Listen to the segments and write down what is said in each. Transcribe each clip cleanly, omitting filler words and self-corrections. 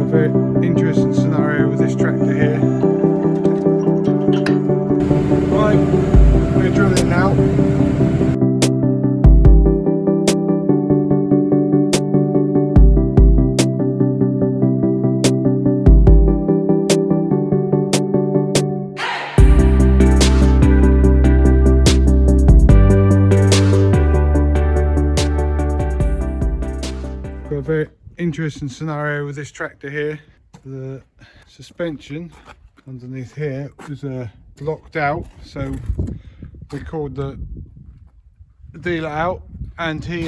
very interesting scenario with this tractor here. Right, we're drilling now. Got a very interesting scenario with this tractor here. The suspension underneath here was locked out, so we called the dealer out and he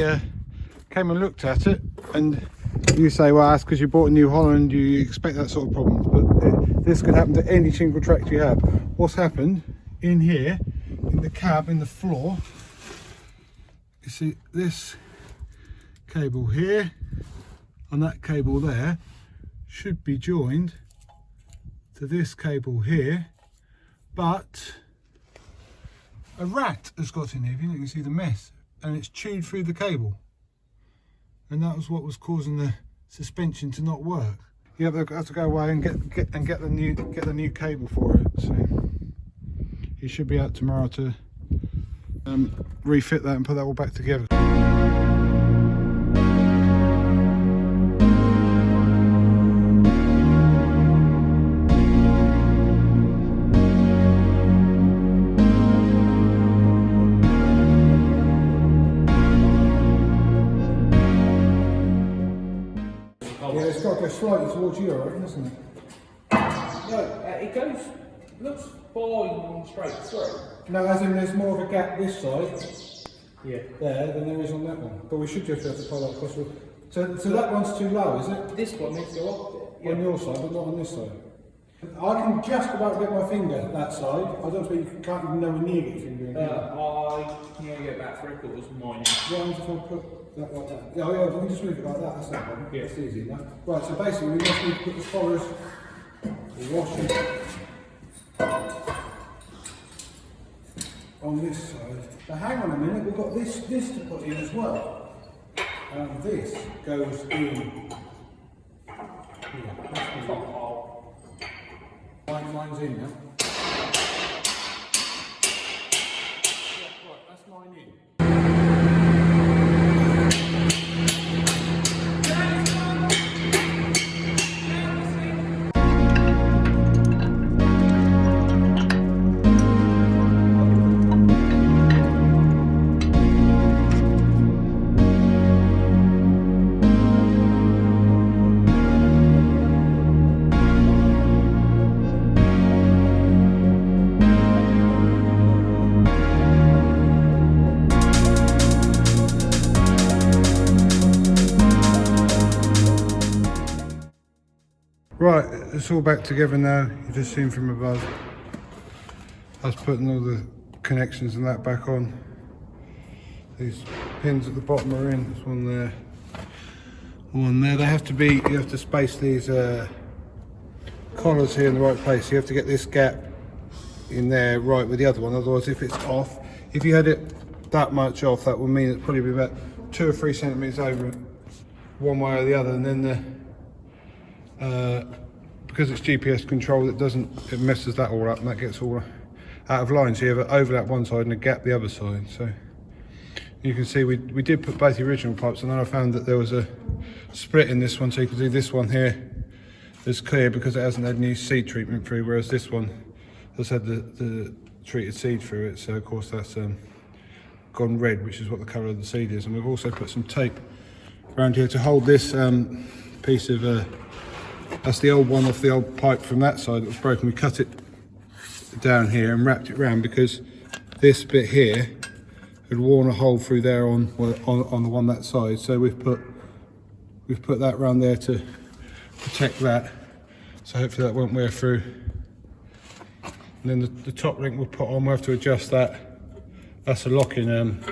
came and looked at it. And you say, well, that's because you bought a New Holland, you expect that sort of problems, but this could happen to any single tractor you have. What's happened in here, in the cab, in the floor, you see this cable here and that cable there should be joined to this cable here, but a rat has got in here. If you can see the mess, and it's chewed through the cable, and that was what was causing the suspension to not work. You have to go away and get the new cable for it. So he should be out tomorrow to refit that and put that all back together. Yeah, it's got to go slightly towards you, I reckon, isn't it? No, it goes, looks fine straight through. No, as in there's more of a gap this side, Yeah. there, than there is on that one. But we should just be able to pull that across. So that one's too low, is it? This one needs to go up there. On your side, but not on this side. I can just about get my finger that side. I don't think you can't even nowhere near get your finger in here. I can only get about 3/4 of mine. Yeah, I'm just going to put that like that. Yeah, we can just move it like that, that's no problem. Yeah. It's easy enough. Right, so basically we just need to put the spoilers, the washing on this side. Now hang on a minute, we've got this to put in as well. And this goes in here. Mine's in now. Yeah, right, that's mine in. Right, it's all back together now. You've just seen from above. I was putting all the connections and that back on. These pins at the bottom are in. There's one there, one there. They have to be, you have to space these collars here in the right place. You have to get this gap in there right with the other one. Otherwise, if it's off, if you had it that much off, that would mean it'd probably be about 2 or 3 centimeters over one way or the other. And then because it's GPS controlled, it messes that all up and that gets all out of line. So you have an overlap one side and a gap the other side. So you can see we did put both the original pipes, and then I found that there was a split in this one, so you can see this one here is clear because it hasn't had any seed treatment through, whereas this one has had the treated seed through it. So of course that's gone red, which is what the colour of the seed is. And we've also put some tape around here to hold this piece of that's the old one off the old pipe from that side that was broken. We cut it down here and wrapped it round because this bit here had worn a hole through there on the one that side. So we've put that round there to protect that. So hopefully that won't wear through. And then the top link we'll put on, we'll have to adjust that. That's a locking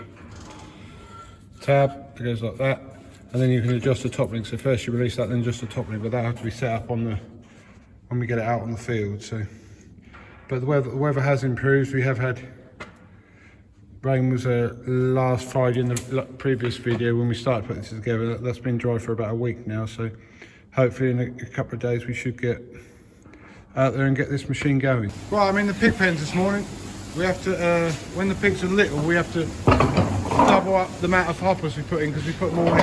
tab. It goes like that. And then you can adjust the top link. So first you release that, then just the top link, but that has to be set up on when we get it out on the field. So, but the weather has improved. We have had rain was last Friday in the previous video when we started putting this together. That's been dry for about a week now. So hopefully in a couple of days we should get out there and get this machine going. Right, I'm in the pig pens this morning. We have to, when the pigs are little, we have to double up the amount of hoppers we put in, because we put them all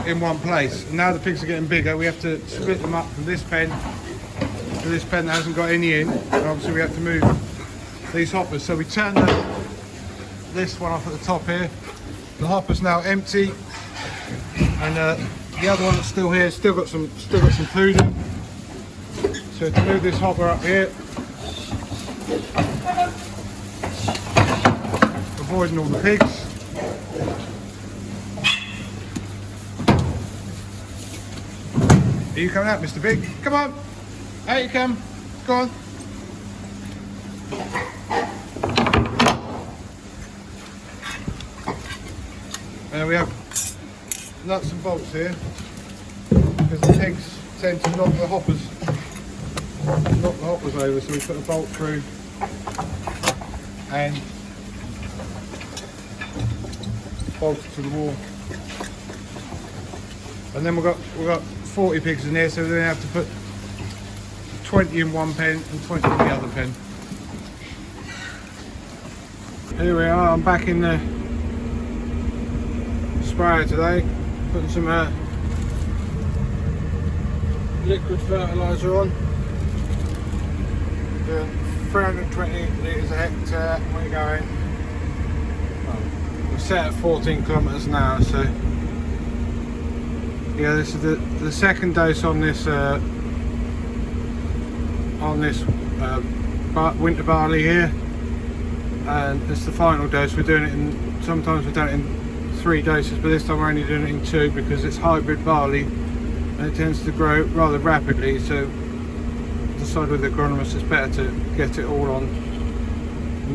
in one place. And now the pigs are getting bigger, we have to split them up from this pen to this pen that hasn't got any in. And obviously we have to move these hoppers. So we turn this one off at the top here. The hopper's now empty, and the other one that's still here still got some food in. So to move this hopper up here, avoiding all the pigs. Are you coming out, Mr. Big? Come on, out you come. Go on. And we have nuts and bolts here, because the pigs tend to knock the hoppers over, so we put a bolt through and bolt it to the wall. And then we've got 40 pigs in here, so we then have to put 20 in one pen and 20 in the other pen. Here we are, I'm back in the sprayer today, putting some liquid fertilizer on. Doing 320 litres a hectare. We're going, well, we're set at 14 kilometres an hour, so yeah, this is the second dose on this winter barley here, and it's the final dose. We're doing it in, sometimes we've done it in 3 doses, but this time we're only doing it in 2 because it's hybrid barley and it tends to grow rather rapidly, so decided with the agronomist it's better to get it all on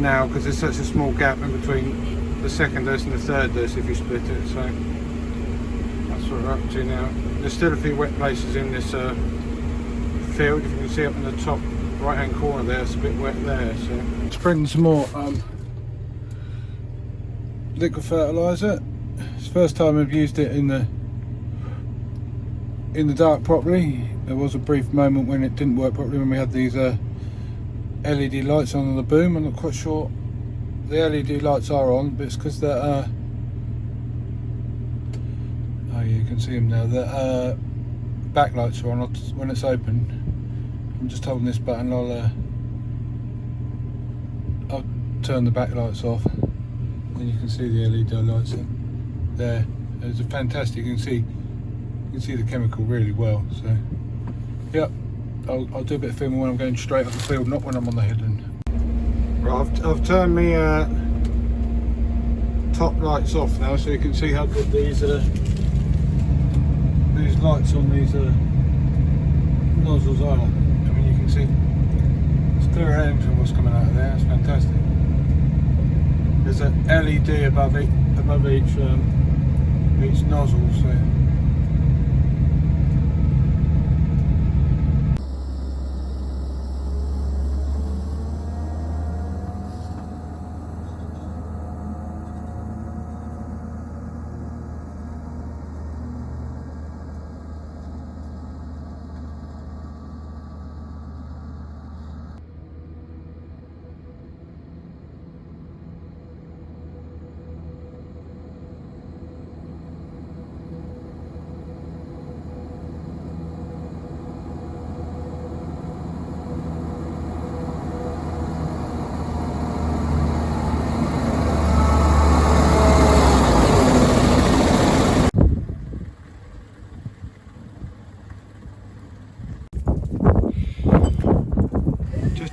now, because there's such a small gap in between the second dose and the third dose if you split it. So that's what we're up to now. There's still a few wet places in this field. If you can see up in the top right hand corner there, it's a bit wet there, so spreading some more liquid fertilizer. It's the first time I've used it in the dark properly. There was a brief moment when it didn't work properly, when we had these LED lights on the boom. I'm not quite sure the LED lights are on, but it's because they're oh yeah, you can see them now. The backlights are on when it's open. I'm just holding this button. I'll turn the backlights off, and you can see the LED lights in there. It's a fantastic. You can see the chemical really well. So yep, I'll do a bit of filming when I'm going straight up the field, not when I'm on the headland. Right, I've turned my top lights off now, so you can see how good these lights on these nozzles are. I mean, you can see it's clear aim from what's coming out of there. It's fantastic. There's an LED above each nozzle, so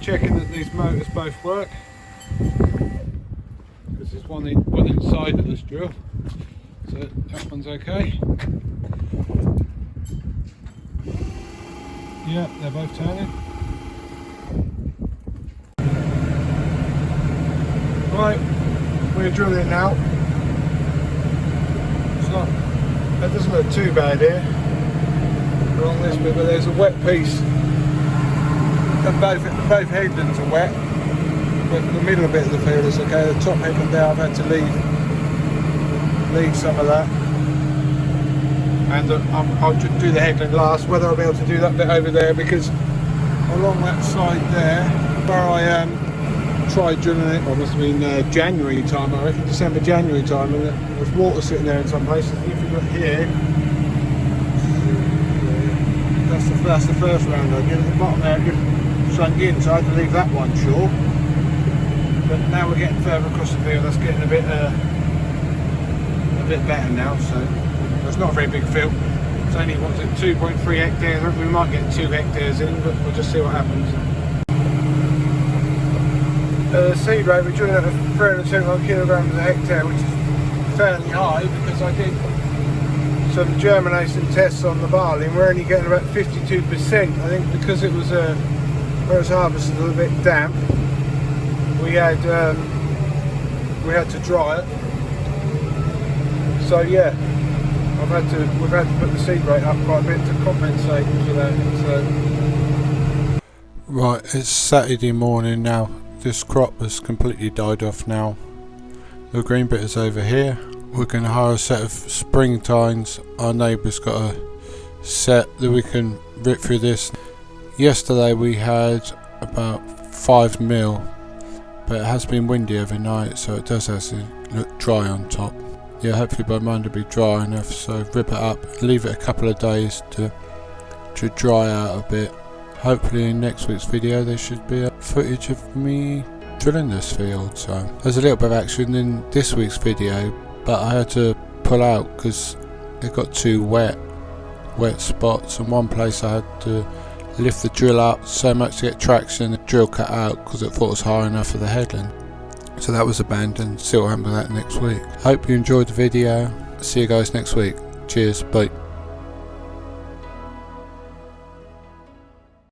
checking that these motors both work, because there's one inside of this drill, so that one's okay. Yeah, they're both turning. Right, we're drilling now. It's not, that doesn't look too bad here along this bit, but there's a wet piece. And both headlands are wet, but the middle bit of the field is okay. The top headland there, I've had to leave some of that. and I'll do the headland last. Whether I'll be able to do that bit over there, because along that side there, where I tried drilling it, it must have been January time, I reckon, December, January time, and there's water sitting there in some places. If you look here, that's the first round I did. At the bottom there, it just sunk in, so I had to leave that one short. But now we're getting further across the field. That's getting a bit better now. So it's not a very big field. It's only 2.3 hectares. I think we might get 2 hectares in, but we'll just see what happens. Seed rate, we're drilling at 371 kilograms a hectare, which is fairly high because I did some germination tests on the barley and we're only getting about 52%. I think because it was where it was harvested a little bit damp, we had to dry it. So yeah, we've had to put the seed rate up quite a bit to compensate for that. So. Right, it's Saturday morning now. This crop has completely died off now. The green bit is over here. We're going to hire a set of spring tines. Our neighbour's got a set that we can rip through this. Yesterday we had about 5 mil, but it has been windy overnight, so it does actually look dry on top. Yeah, hopefully by Monday it'll be dry enough, so rip it up, leave it a couple of days to dry out a bit. Hopefully in next week's video there should be footage of me drilling this field. So there's a little bit of action in this week's video, but I had to pull out because it got too wet spots, and one place I had to lift the drill up so much to get traction, the drill cut out because it thought it was high enough for the headland. So that was abandoned. See what happens with that next week. Hope you enjoyed the video. See you guys next week. Cheers, bye.